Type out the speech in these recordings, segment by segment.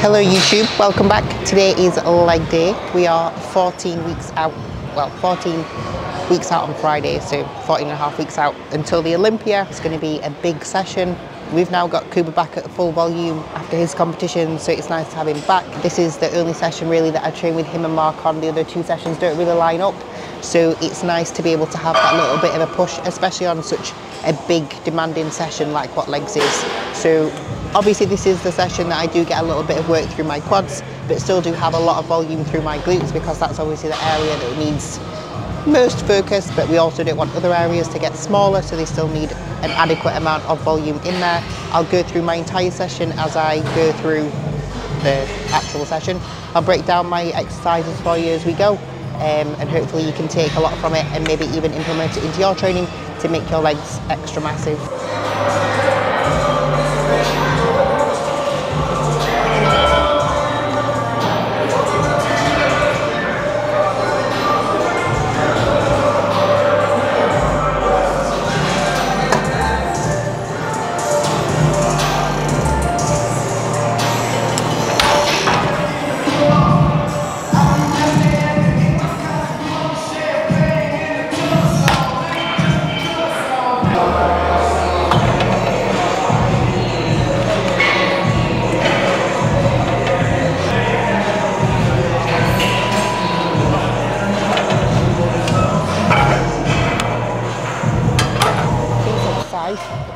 Hello YouTube, welcome back. Today is leg day. We are 14 weeks out, well 14 weeks out on Friday, so 14 and a half weeks out until the Olympia. It's going to be a big session. We've now got Kuba back at full volume after his competition, so it's nice to have him back. This is the only session really that I train with him and Mark on. The other two sessions don't really line up, so it's nice to be able to have that little bit of a push, especially on such a big demanding session like what legs is. So obviously this is the session that I do get a little bit of work through my quads, but still do have a lot of volume through my glutes, because that's obviously the area that needs most focus, but we also don't want other areas to get smaller, so they still need an adequate amount of volume in there. I'll go through my entire session as I go through the actual session. I'll break down my exercises for you as we go, and hopefully you can take a lot from it and maybe even implement it into your training to make your legs extra massive.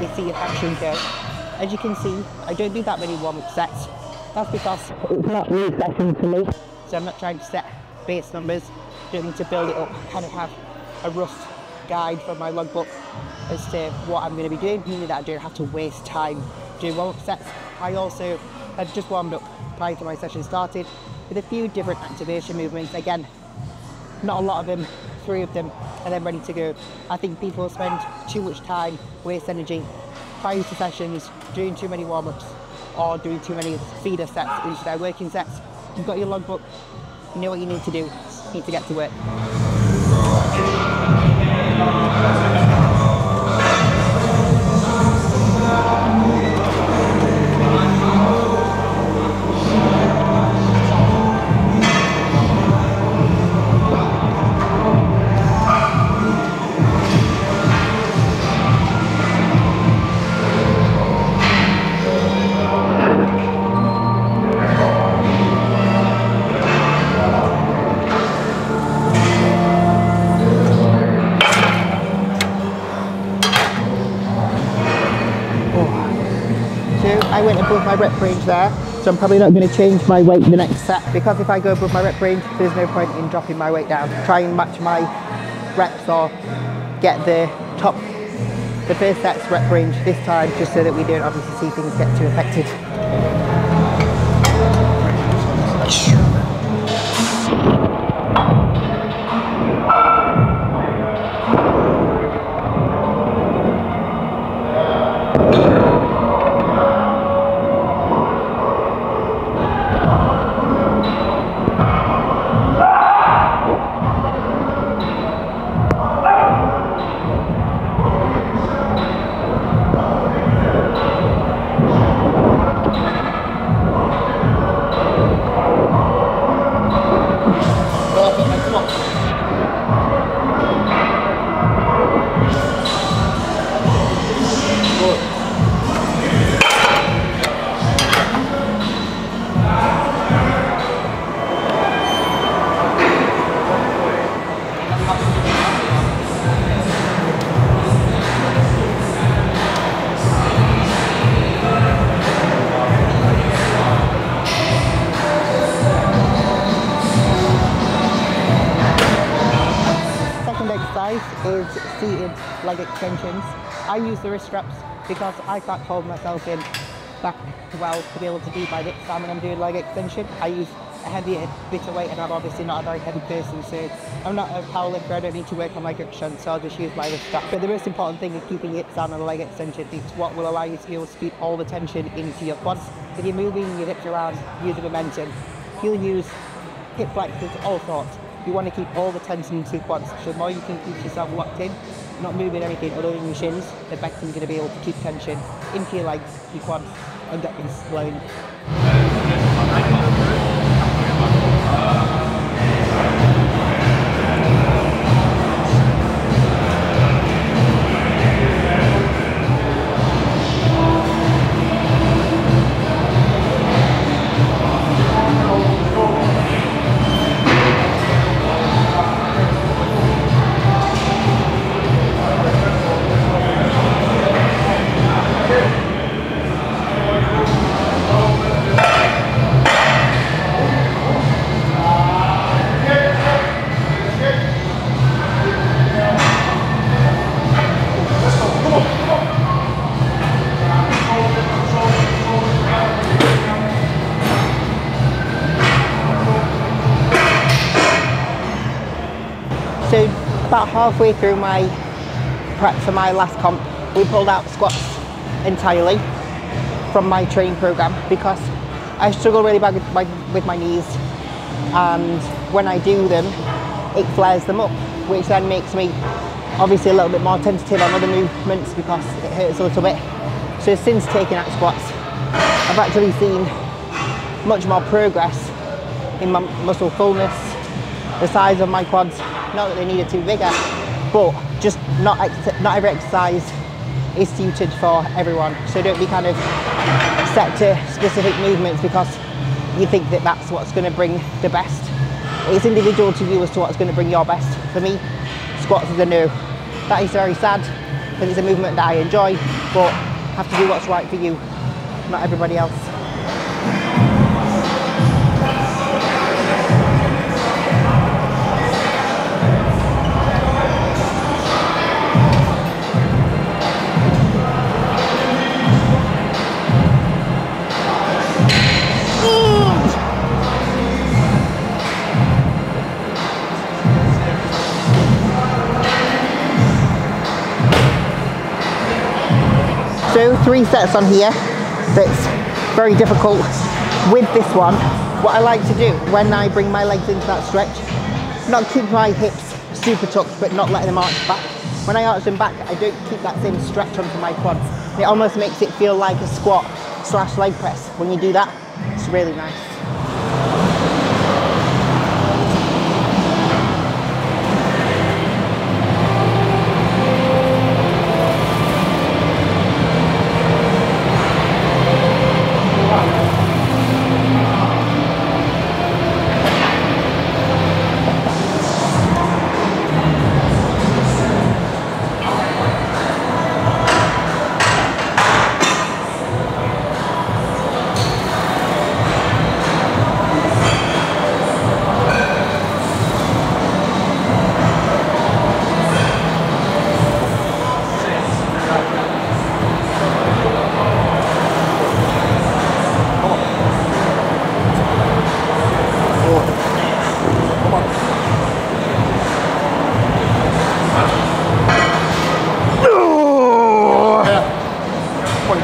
Is the action go. As you can see, I don't do that many warm-up sets. That's because it's not new session for me, so I'm not trying to set base numbers. Don't need to build it up. I kind of have a rough guide from my logbook as to what I'm going to be doing, meaning that I don't have to waste time doing warm-up sets. I also had just warmed up prior to my session started with a few different activation movements. Again, not a lot of them, 3 of them, and then ready to go. I think people spend too much time, waste energy prior to sessions, doing too many warm-ups or doing too many feeder sets into their working sets. You've got your logbook, you know what you need to do, you need to get to work. I went above my rep range there, so I'm probably not going to change my weight the next set, because if I go above my rep range, there's no point in dropping my weight down. Try and match my reps or get the first set's rep range this time, just so that we don't obviously see things get too affected. Is seated leg extensions. I use the wrist straps because I can't hold myself in back well to be able to do my dips down when I'm doing leg extension. I use a heavier bit of weight, and I'm obviously not a very heavy person, so I'm not a powerlifter. I don't need to work on leg extension, so I'll just use my wrist strap. But the most important thing is keeping your hips down on a leg extension. It's what will allow you to be able to keep all the tension into your quads. If you're moving your hips around, use the momentum. You'll use hip flexors, all sorts. You want to keep all the tension into your quads. So the more you can keep yourself locked in, not moving anything other than your shins, the better you're going to be able to keep tension into your legs, your quads, and get things flowing. About halfway through my prep for my last comp, we pulled out squats entirely from my training program because I struggle really bad with my knees, and when I do them, it flares them up, which then makes me obviously a little bit more tentative on other movements because it hurts a little bit. So since taking out squats, I've actually seen much more progress in my muscle fullness, the size of my quads. Not that they needed to be bigger, but just not every exercise is suited for everyone. So don't be kind of set to specific movements because you think that that's what's going to bring the best. It's individual to you as to what's going to bring your best. For me, squats is a no. That is very sad because it's a movement that I enjoy, but have to do what's right for you, not everybody else. So 3 sets on here. That's very difficult. With this one, what I like to do when I bring my legs into that stretch, not keep my hips super tucked but not letting them arch back. When I arch them back, I don't keep that same stretch onto my quads. It almost makes it feel like a squat / leg press. When you do that, it's really nice.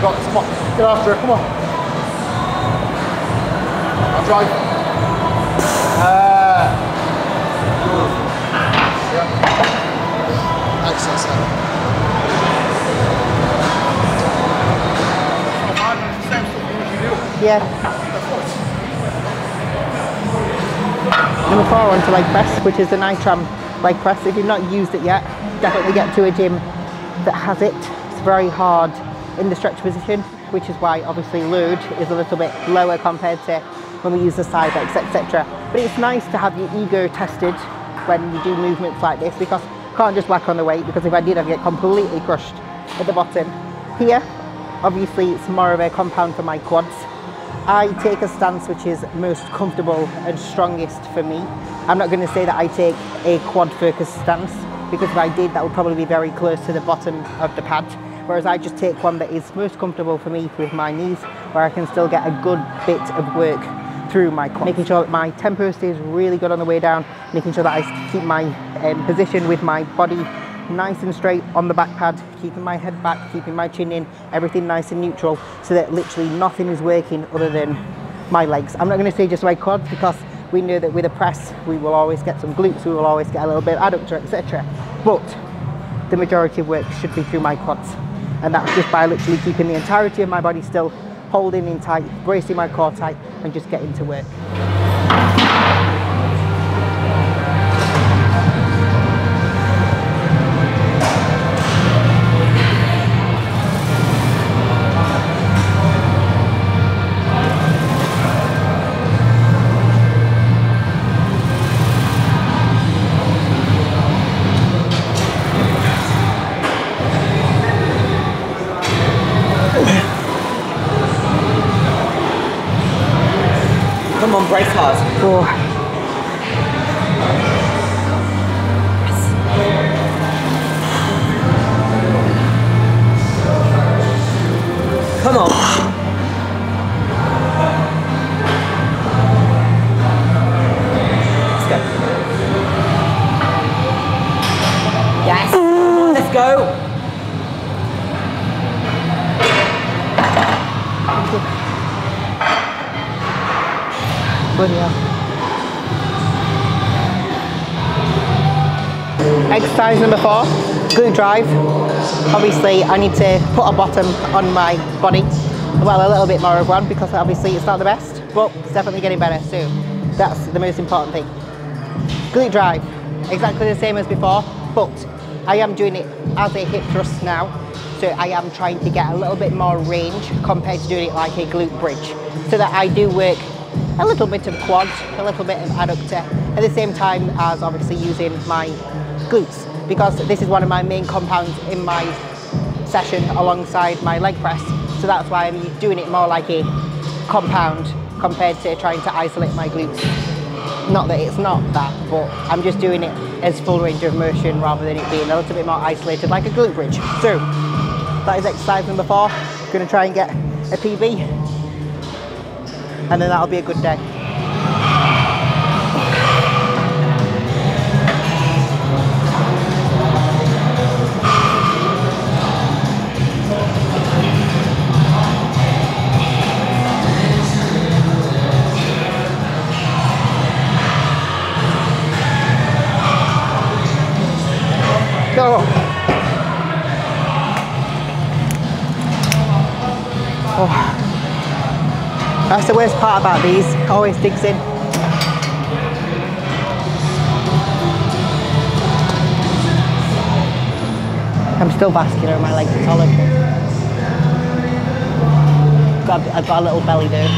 Come on, get after it, come on. I'll drive. Yeah. Excellent stuff. Yeah. Number 4 onto leg press, which is the Nitram leg press. If you've not used it yet, definitely get to a gym that has it. It's very hard in the stretch position, which is why obviously load is a little bit lower compared to when we use the side legs, etc. But it's nice to have your ego tested when you do movements like this, because you can't just whack on the weight, because if I did, I'd get completely crushed at the bottom. Here, obviously it's more of a compound for my quads. I take a stance which is most comfortable and strongest for me. I'm not going to say that I take a quad focused stance, because if I did, that would probably be very close to the bottom of the pad. Whereas I just take one that is most comfortable for me with my knees, where I can still get a good bit of work through my quads. Making sure that my tempo stays really good on the way down, making sure that I keep my position with my body nice and straight on the back pad, keeping my head back, keeping my chin in, everything nice and neutral, so that literally nothing is working other than my legs. I'm not going to say just my quads, because we know that with a press we will always get some glutes, we will always get a little bit of adductor, etc. But the majority of work should be through my quads, and that's just by literally keeping the entirety of my body still, holding in tight, bracing my core tight, and just getting to work. Come on, brace hard. Oh. Come on. Let's go. Bloody hell. Exercise number 4, glute drive. Obviously I need to put a bottom on my body. Well, a little bit more of one because obviously it's not the best, but it's definitely getting better, so that's the most important thing. Glute drive, exactly the same as before, but I am doing it as a hip thrust now, so I am trying to get a little bit more range compared to doing it like a glute bridge, so that I do work a little bit of quads, a little bit of adductor, at the same time as obviously using my glutes, because this is one of my main compounds in my session alongside my leg press, so that's why I'm doing it more like a compound compared to trying to isolate my glutes. Not that it's not that, but I'm just doing it as full range of motion rather than it being a little bit more isolated like a glute bridge. So that is exercise number 4. I'm going to try and get a PB, and then that'll be a good day. Go. Oh. That's the worst part about these, always digs in. I'm still vascular in my legs, it's all okay. I've got a little belly there.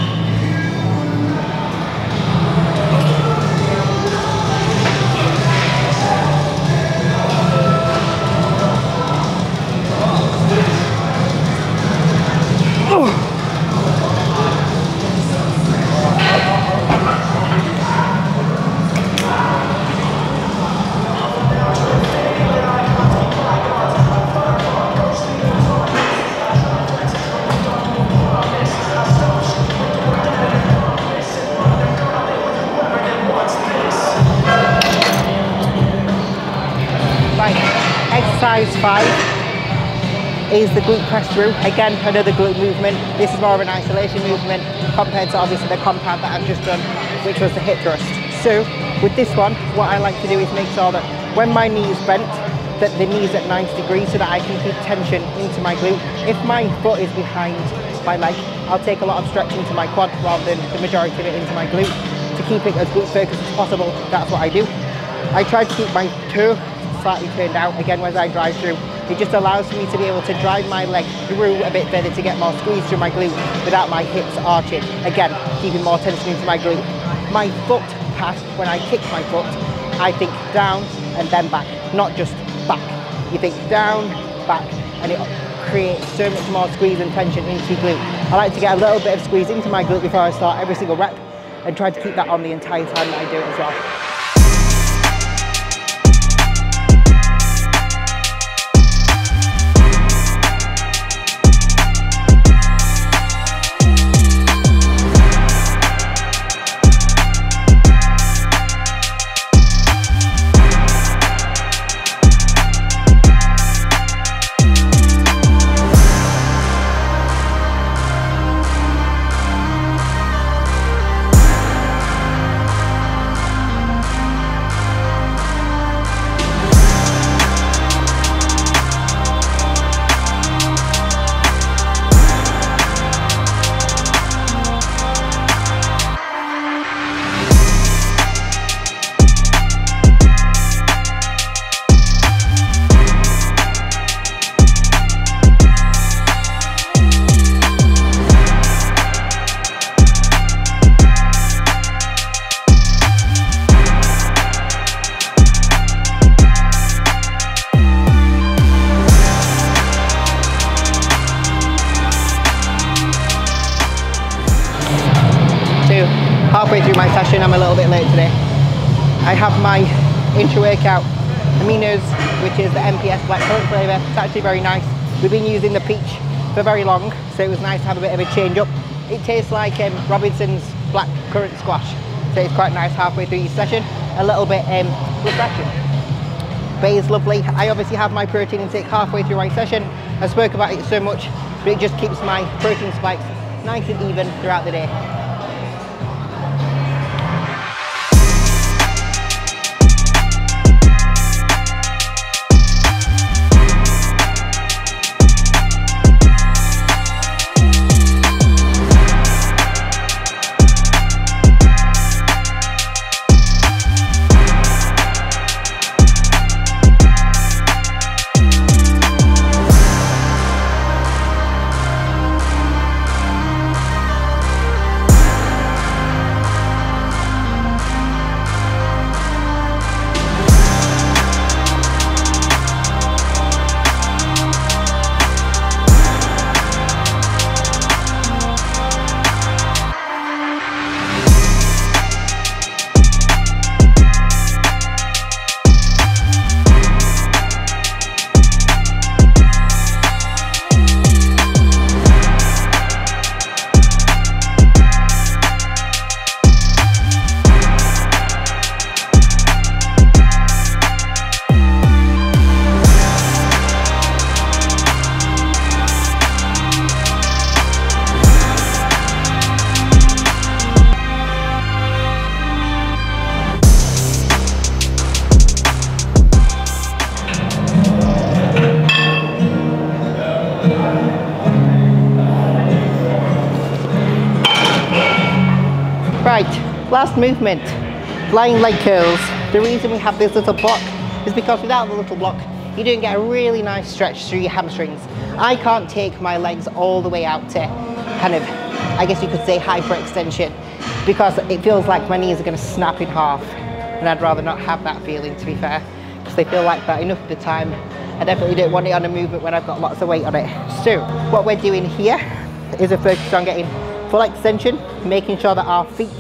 Exercise 5 is the glute press through. Again, another glute movement. This is more of an isolation movement compared to obviously the compound that I've just done, which was the hip thrust. So with this one, what I like to do is make sure that when my knee is bent, that the knee is at 90 degrees so that I can keep tension into my glute. If my foot is behind my leg, I'll take a lot of stretch into my quad rather than the majority of it into my glute. To keep it as glute focused as possible, that's what I do. I try to keep my toe slightly turned out again as I drive through. It just allows me to be able to drive my leg through a bit further to get more squeeze through my glute without my hips arching. Again, keeping more tension into my glute. My foot pass, when I kick my foot, I think down and then back, not just back. You think down, back, and it creates so much more squeeze and tension into your glute. I like to get a little bit of squeeze into my glute before I start every single rep and try to keep that on the entire time that I do it as well. Halfway through my session, I'm a little bit late today. I have my intra-workout aminos, which is the MPS black currant flavour. It's actually very nice. We've been using the peach for very long, so it was nice to have a bit of a change up. It tastes like Robinson's black currant squash, so it's quite nice halfway through each session. A little bit refreshing. But it's lovely. I obviously have my protein intake halfway through my session. I spoke about it so much, but it just keeps my protein spikes nice and even throughout the day. Right, last movement, flying leg curls. The reason we have this little block is because without the little block, you don't get a really nice stretch through your hamstrings. I can't take my legs all the way out to kind of, I guess you could say, hyperextension, because it feels like my knees are going to snap in half, and I'd rather not have that feeling, to be fair, because they feel like that enough of the time. I definitely don't want it on a movement when I've got lots of weight on it. So what we're doing here is a focus on getting full extension, making sure that our feet,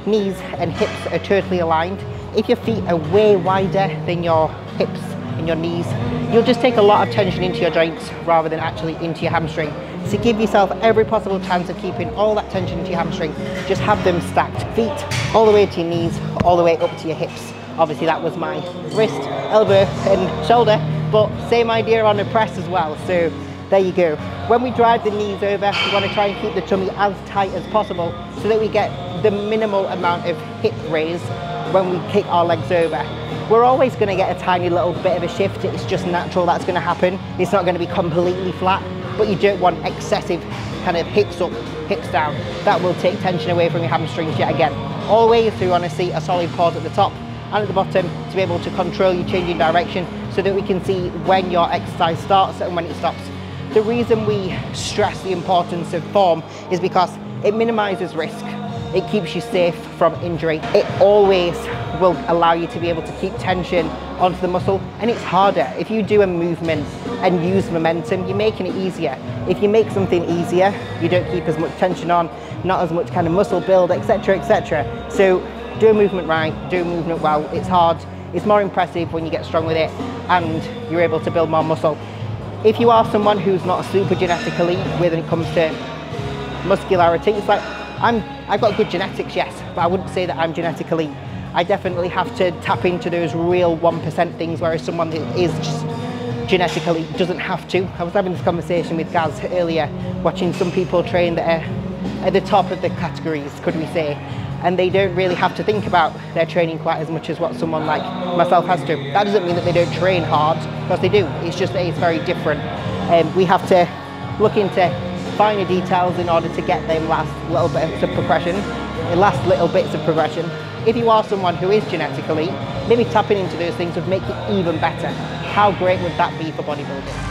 knees and hips are totally aligned. If your feet are way wider than your hips and your knees, you'll just take a lot of tension into your joints rather than actually into your hamstring. So give yourself every possible chance of keeping all that tension into your hamstring. Just have them stacked. Feet all the way to your knees, all the way up to your hips. Obviously that was my wrist, elbow and shoulder, but same idea on the press as well. So there you go. When we drive the knees over, we want to try and keep the tummy as tight as possible so that we get the minimal amount of hip raise when we kick our legs over. We're always going to get a tiny little bit of a shift. It's just natural that's going to happen. It's not going to be completely flat, but you don't want excessive kind of hips up, hips down. That will take tension away from your hamstrings yet again. Always we want to see a solid pause at the top and at the bottom to be able to control your changing direction so that we can see when your exercise starts and when it stops. The reason we stress the importance of form is because it minimizes risk. It keeps you safe from injury. It always will allow you to be able to keep tension onto the muscle, and it's harder. If you do a movement and use momentum, you're making it easier. If you make something easier, you don't keep as much tension on, not as much kind of muscle build, etc., etc. So do a movement right, do a movement well. It's hard. It's more impressive when you get strong with it and you're able to build more muscle. If you are someone who's not super genetic elite when it comes to muscularity, it's like, I've got good genetics, yes, but I wouldn't say that I'm genetic elite. I definitely have to tap into those real 1% things, whereas someone who is just genetically doesn't have to. I was having this conversation with Gaz earlier, watching some people train that are at the top of the categories, could we say, and they don't really have to think about their training quite as much as what someone like myself has to. That doesn't mean that they don't train hard, because they do. It's just that it's very different. We have to look into finer details in order to get them last little bits of progression. If you are someone who is genetically, maybe tapping into those things would make it even better. How great would that be for bodybuilding?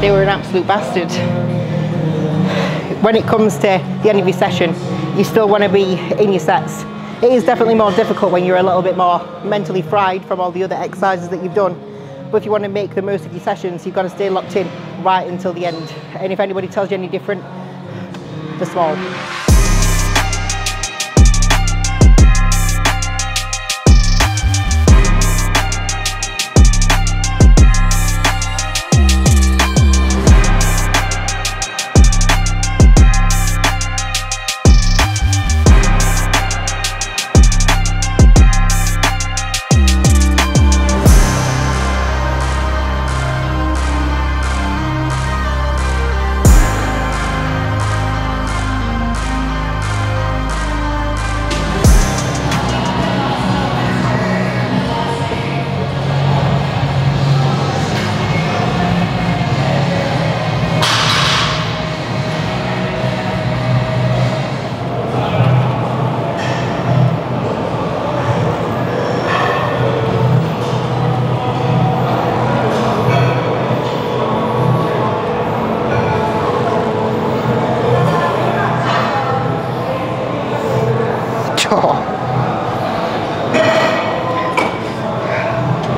They were an absolute bastard. When it comes to the end of your session, you still want to be in your sets. It is definitely more difficult when you're a little bit more mentally fried from all the other exercises that you've done. But if you want to make the most of your sessions, you've got to stay locked in right until the end. And if anybody tells you any different, they're small.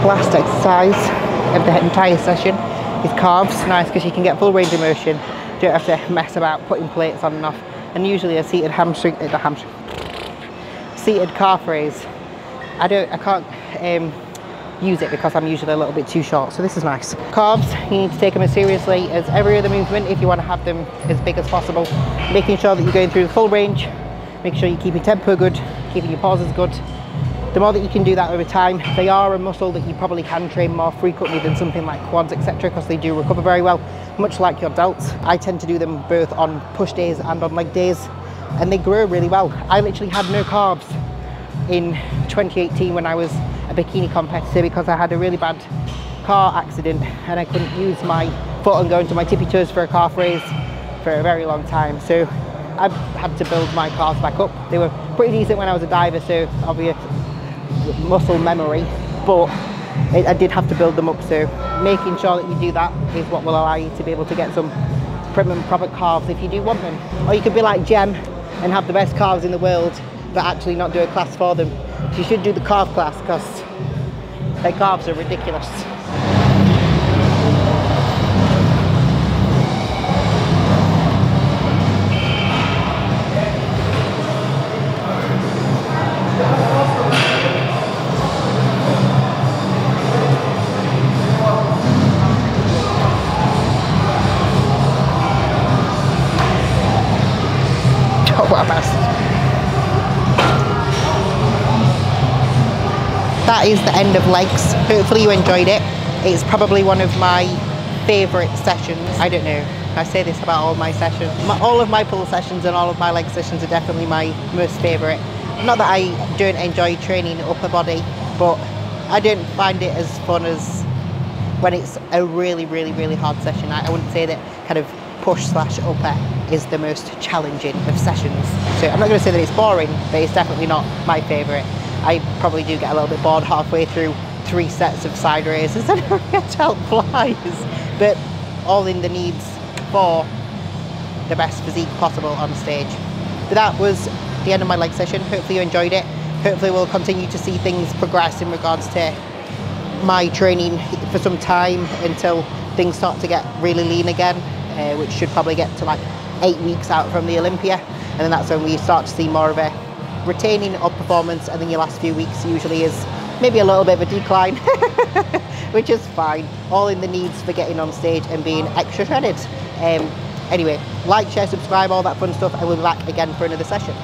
Last exercise of the entire session is calves. Nice because you can get full range of motion. You don't have to mess about putting plates on and off. And usually a seated calf raise. I can't use it because I'm usually a little bit too short, so this is nice. Calves, you need to take them as seriously as every other movement if you want to have them as big as possible. Making sure that you're going through the full range, making sure you keep your tempo good, keeping your pauses good. The more that you can do that over time, they are a muscle that you probably can train more frequently than something like quads, etc., because they do recover very well, much like your delts. I tend to do them both on push days and on leg days, and they grow really well. I literally had no carbs in 2018 when I was a bikini competitor because I had a really bad car accident and I couldn't use my foot and go into my tippy toes for a calf raise for a very long time. So I had to build my calves back up. They were pretty decent when I was a diver, so obvious muscle memory, but I did have to build them up. So making sure that you do that is what will allow you to be able to get some prim and proper calves if you do want them. Or you could be like Jem and have the best calves in the world but actually not do a class for them. You should do the calf class because their calves are ridiculous. Oh, what a bastard. That is the end of legs. Hopefully you enjoyed it. It's probably one of my favourite sessions. I don't know, I say this about all my sessions. All of my pull sessions and all of my leg sessions are definitely my most favourite. Not that I don't enjoy training upper body, but I don't find it as fun as when it's a really, really, really hard session. I wouldn't say that kind of push/upper is the most challenging of sessions. So I'm not going to say that it's boring, but it's definitely not my favourite. I probably do get a little bit bored halfway through 3 sets of side raises and I get to help flies, but all in the needs for the best physique possible on stage. But that was the end of my leg session. Hopefully you enjoyed it. Hopefully we'll continue to see things progress in regards to my training for some time until things start to get really lean again, which should probably get to like 8 weeks out from the Olympia, and then that's when we start to see more of a retaining of performance, and then your last few weeks usually is maybe a little bit of a decline, which is fine, all in the needs for getting on stage and being extra shredded. Anyway, like, share, subscribe, all that fun stuff, and we'll be back again for another session.